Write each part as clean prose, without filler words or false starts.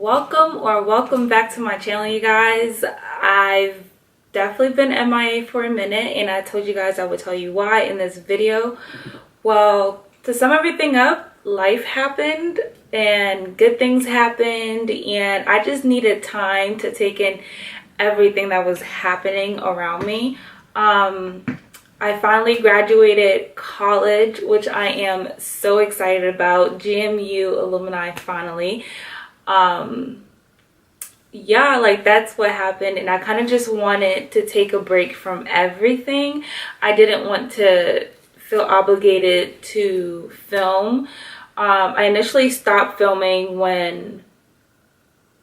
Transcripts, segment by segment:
Welcome back to my channel, you guys. I've definitely been MIA for a minute, and I told you guys I would tell you why in this video. Well, to sum everything up, life happened and good things happened, and I just needed time to take in everything that was happening around me. I finally graduated college, which I am so excited about. GMU alumni finally. Yeah, like that's what happened, and I kind of just wanted to take a break from everything. I didn't want to feel obligated to film. I initially stopped filming when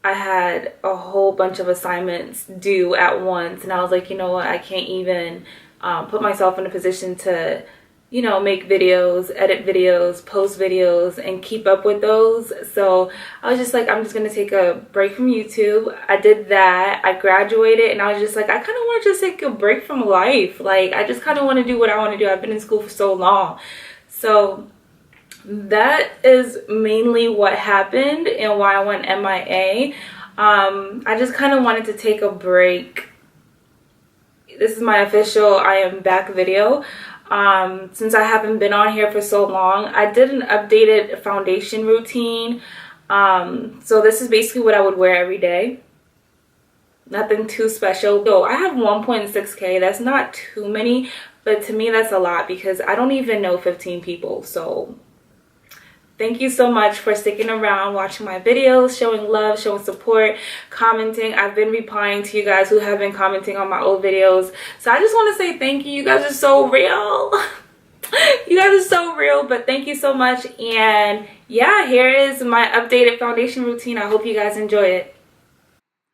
I had a whole bunch of assignments due at once, and I was like, you know what, I can't even put myself in a position to, you know, make videos, edit videos, post videos, and keep up with those. So I was just like, I'm just gonna take a break from YouTube. I did that. I graduated, and I was just like, I kind of want to just take a break from life. Like, I just kind of want to do what I want to do. I've been in school for so long. So that is mainly what happened and why I went MIA. I just kind of wanted to take a break. This is my official I am back video. Since I haven't been on here for so long, I did an updated foundation routine. So this is basically what I would wear every day. Nothing too special. So I have 1.6K. That's not too many, but to me that's a lot because I don't even know 15 people. So thank you so much for sticking around, watching my videos, showing love, showing support, commenting. I've been replying to you guys who have been commenting on my old videos. So I just want to say thank you. You guys are so real. You guys are so real, but thank you so much. And yeah, here is my updated foundation routine. I hope you guys enjoy it.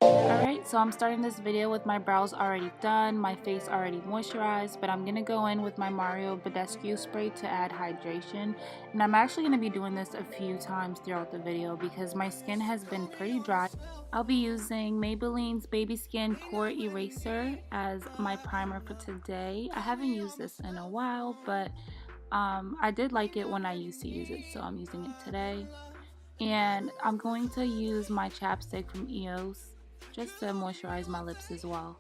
Alright, so I'm starting this video with my brows already done, my face already moisturized, but I'm going to go in with my Badescu spray to add hydration. And I'm actually going to be doing this a few times throughout the video because my skin has been pretty dry. I'll be using Maybelline's Baby Skin Pore Eraser as my primer for today. I haven't used this in a while, but I did like it when I used to use it, so I'm using it today. And I'm going to use my chapstick from EOS just to moisturize my lips as well.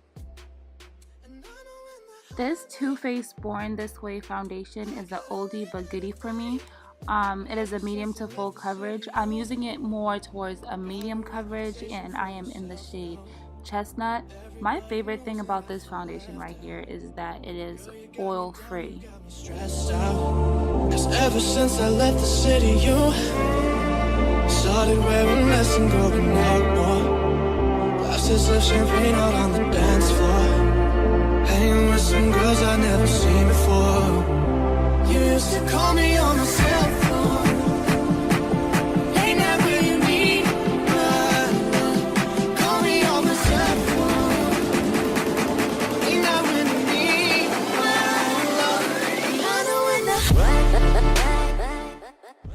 This Too Faced Born This Way foundation is an oldie but goodie for me. It is a medium to full coverage. I'm using it more towards a medium coverage, and I am in the shade Chestnut. My favorite thing about this foundation right here is that it is oil free. Stressed out, 'cause ever since I left the city, you started wearing less and going out more. Glasses of champagne out on the dance floor, hanging with some girls I never seen before. You used to call me on my cell phone. Ain't that where you need? Call me on my cell phone. Ain't that when you need?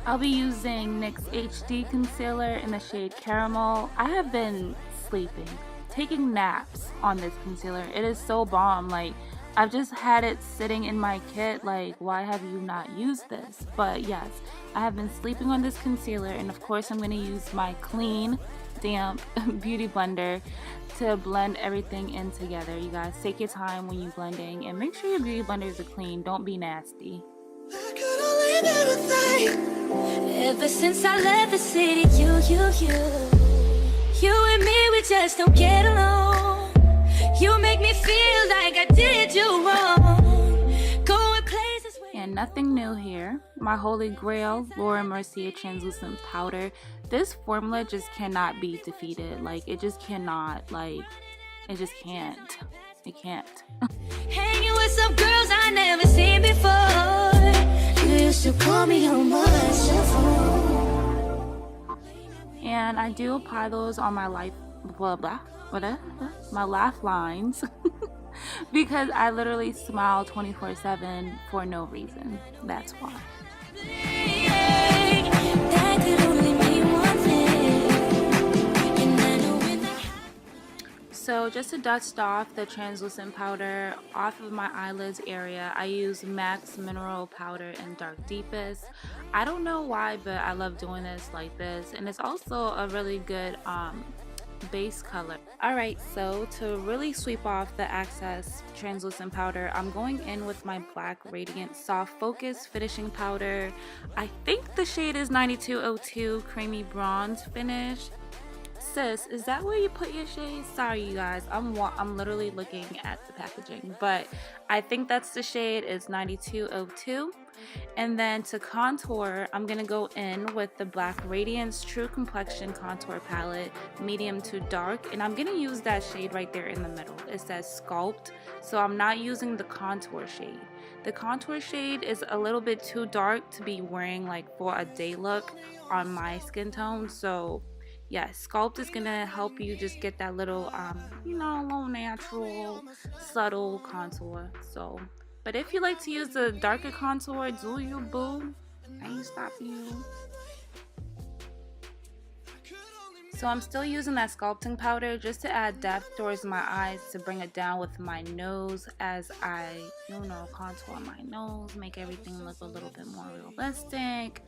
I'll be using NYX HD concealer in the shade Caramel. I have been sleeping, taking naps on this concealer. It is so bomb. Like, I've just had it sitting in my kit. Like, why have you not used this? But yes, I have been sleeping on this concealer, and of course I'm going to use my clean, damp beauty blender to blend everything in together. You guys, take your time when you're blending, and make sure your beauty blenders are clean. Don't be nasty. Ever since I left the city, you and me, we just don't get along. You make me feel like I did you wrong. Going places where... And nothing new here. My holy grail, Mercier translucent powder. This formula just cannot be defeated. Like, it just cannot. Like, it just can't. It can't. Hanging with some girls I never seen before. You used to call me on my cell phone. And I do apply those on my my laugh lines because I literally smile 24/7 for no reason. That's why. So just to dust off the translucent powder off of my eyelids area, I use MAC's Mineral Powder in Dark Deepest. I don't know why, but I love doing this like this, and it's also a really good base color. Alright, so to really sweep off the excess translucent powder, I'm going in with my black Radiance Soft Focus finishing powder. I think the shade is 9202 Creamy Bronze Finish. Sis, is that where you put your shades? Sorry you guys, I'm literally looking at the packaging, but I think that's the shade. Is 9202. And then to contour, I'm gonna go in with the black Radiance True Complexion Contour Palette, medium to dark, and I'm gonna use that shade right there in the middle. It says Sculpt, so I'm not using the contour shade. The contour shade is a little bit too dark to be wearing like for a day look on my skin tone, so yeah, Sculpt is gonna help you just get that little you know, little natural subtle contour. So but if you like to use the darker contour, do you, boo. I ain't stopping you. So I'm still using that sculpting powder just to add depth towards my eyes, to bring it down with my nose as I, you know, contour my nose, make everything look a little bit more realistic.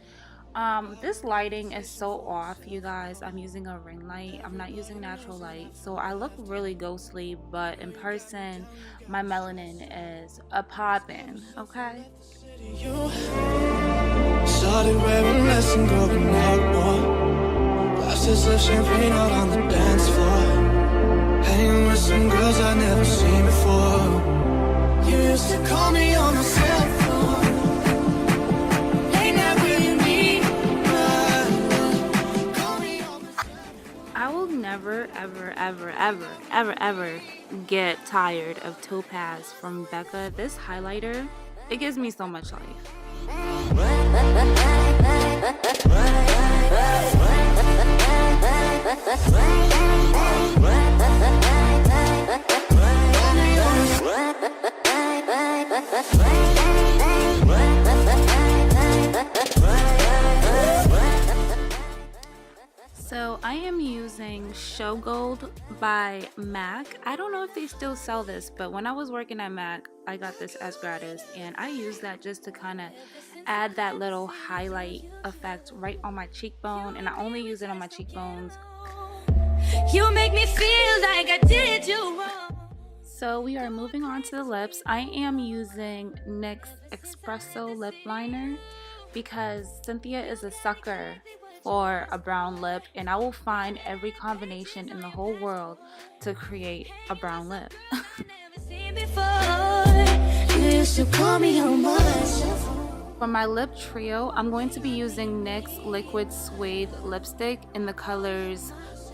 This lighting is so off, you guys. I'm using a ring light. I'm not using natural light, so I look really ghostly, but in person my melanin is a poppin', okay? Started wearing less and going out more. Glasses of champagne out on the dance floor. Hanging with some girls I've never seen before. You used to call me on my cell phone. Ain't that where you need? I will never ever get tired of Topaz from Becca. This highlighter, it gives me so much life. So I am using Show Gold by MAC. I don't know if they still sell this, but when I was working at MAC, I got this as gratis, and I use that just to kind of add that little highlight effect right on my cheekbone, and I only use it on my cheekbones. You make me feel like I did you wrong. So we are moving on to the lips. I am using NYX Espresso lip liner because Cynthia is a sucker for a brown lip, and I will find every combination in the whole world to create a brown lip. For my lip trio, I'm going to be using NYX Liquid Suede lipstick in the colors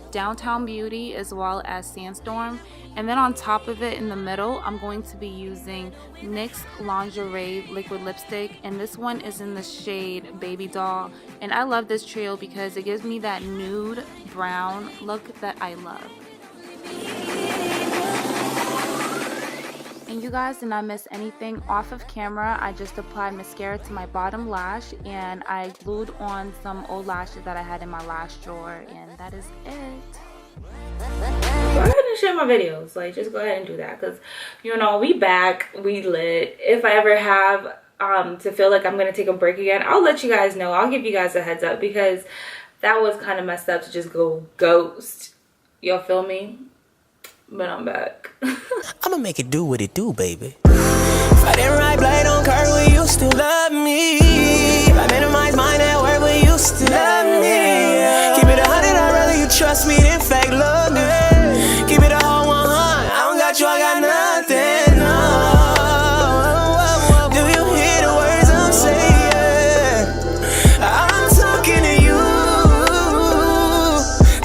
Downtown Beauty as well as Sandstorm, and then on top of it in the middle I'm going to be using NYX Lingerie liquid lipstick, and this one is in the shade Baby Doll, and I love this trio because it gives me that nude brown look that I love. And you guys did not miss anything off of camera. I just applied mascara to my bottom lash, and I glued on some old lashes that I had in my lash drawer, and that is it. Go ahead and share my videos. Like, just go ahead and do that, because you know, we back, we lit. If I ever have to feel like I'm gonna take a break again, I'll let you guys know. I'll give you guys a heads up, because that was kind of messed up to just go ghost. Y'all feel me? But I'm back. I'ma make it do what it do, baby. If I didn't ride blade on curve, will you still love me? If I minimize my net worth, will you still love me? Keep it 100, I'd rather you trust me than fake love me. Keep it a whole 100, I don't got you, I got nothing. No. Do you hear the words I'm saying? I'm talking to you,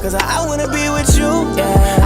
'cause I wanna be with you, yeah.